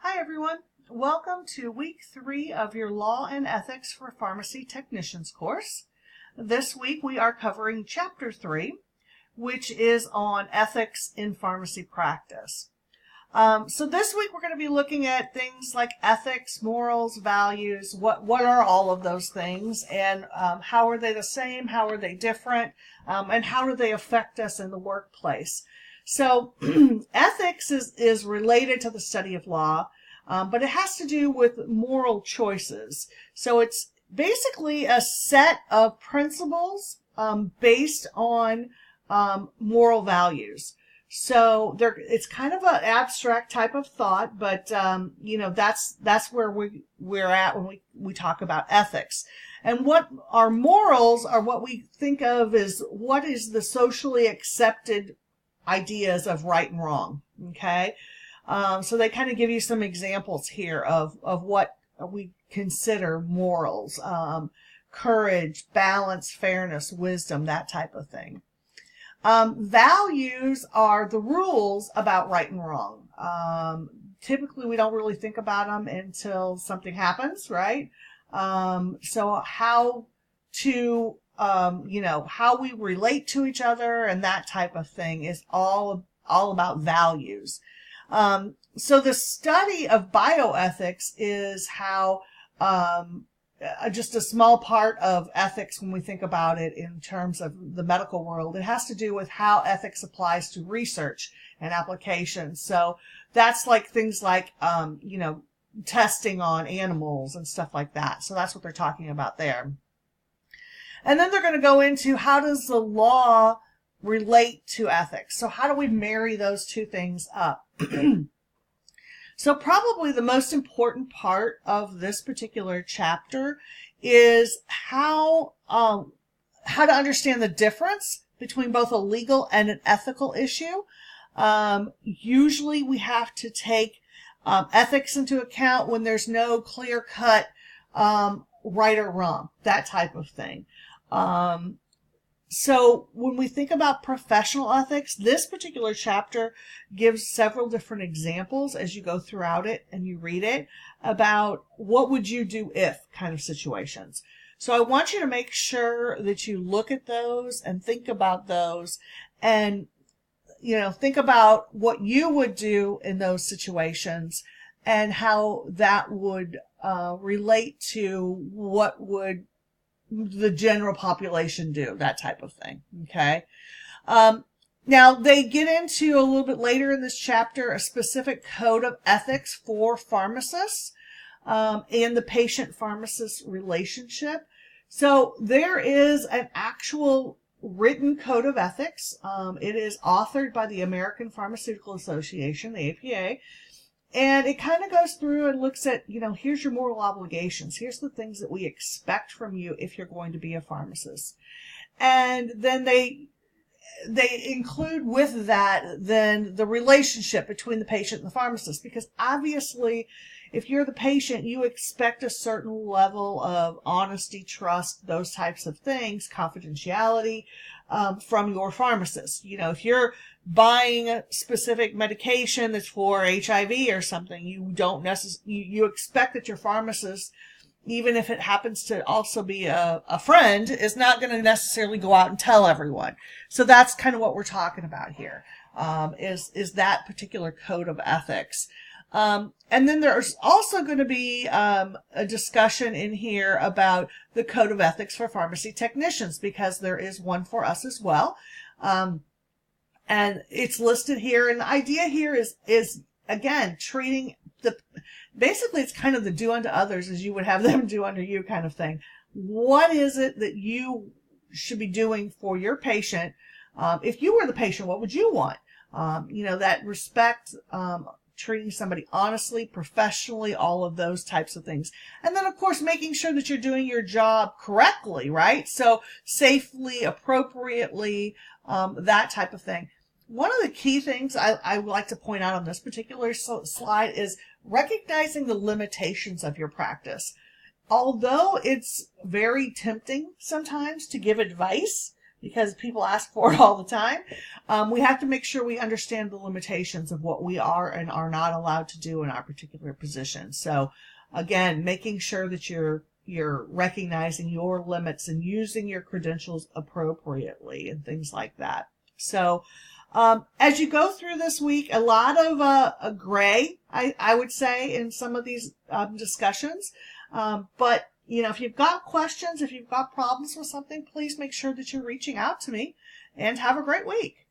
Hi everyone, welcome to week 3 of your Law and Ethics for Pharmacy Technicians course. This week we are covering chapter 3, which is on ethics in pharmacy practice. So this week we're going to be looking at things like ethics, morals, values, what are all of those things, and how are they the same, how are they different, and how do they affect us in the workplace. So ethics is related to the study of law, but it has to do with moral choices. So it's basically a set of principles based on moral values. So it's kind of an abstract type of thought, but that's where we're at when we talk about ethics. And what our morals are, what we think of is what is the socially accepted ideas of right and wrong. Okay, so they kind of give you some examples here of what we consider morals: courage, balance, fairness, wisdom, that type of thing. Values are the rules about right and wrong. Typically, we don't really think about them until something happens, right? So how to, how we relate to each other and that type of thing is all about values. So the study of bioethics is how, just a small part of ethics when we think about it in terms of the medical world. It has to do with how ethics applies to research and applications. So that's like things like, testing on animals and stuff like that. So that's what they're talking about there. And then they're going to go into how does the law relate to ethics? So how do we marry those two things up? So probably the most important part of this particular chapter is how to understand the difference between both a legal and an ethical issue. Usually we have to take ethics into account when there's no clear-cut right or wrong, that type of thing. So when we think about professional ethics, this particular chapter gives several different examples as you go throughout it and you read it about what would you do if kind of situations. So I want you to make sure that you look at those and think about those and, think about what you would do in those situations and how that would relate to what would the general population do, that type of thing. Okay. Now they get into a little bit later in this chapter a specific code of ethics for pharmacists and the patient-pharmacist relationship. So there is an actual written code of ethics. It is authored by the American Pharmaceutical Association, the APA. And it kind of goes through and looks at, here's your moral obligations. Here's the things that we expect from you if you're going to be a pharmacist. And then they include with that then the relationship between the patient and the pharmacist. Because obviously, if you're the patient, you expect a certain level of honesty, trust, those types of things, confidentiality from your pharmacist. If you're buying a specific medication that's for HIV or something, you don't you expect that your pharmacist, even if it happens to also be a friend, is not going to necessarily go out and tell everyone. So that's kind of what we're talking about here, is that particular code of ethics. And then there's also going to be a discussion in here about the code of ethics for pharmacy technicians, because there is one for us as well. And it's listed here. And the idea here is again, treating basically it's kind of the do unto others as you would have them do unto you kind of thing. What is it that you should be doing for your patient? If you were the patient, what would you want? That respect, treating somebody honestly, professionally, all of those types of things. And then, of course, making sure that you're doing your job correctly, right? So safely, appropriately, that type of thing. One of the key things I would like to point out on this particular slide is recognizing the limitations of your practice. Although it's very tempting sometimes to give advice, because people ask for it all the time. We have to make sure we understand the limitations of what we are and are not allowed to do in our particular position. So again, making sure that you're recognizing your limits and using your credentials appropriately and things like that. So as you go through this week, a lot of a gray, I would say, in some of these discussions. But, if you've got questions, if you've got problems with something, please make sure that you're reaching out to me, and have a great week.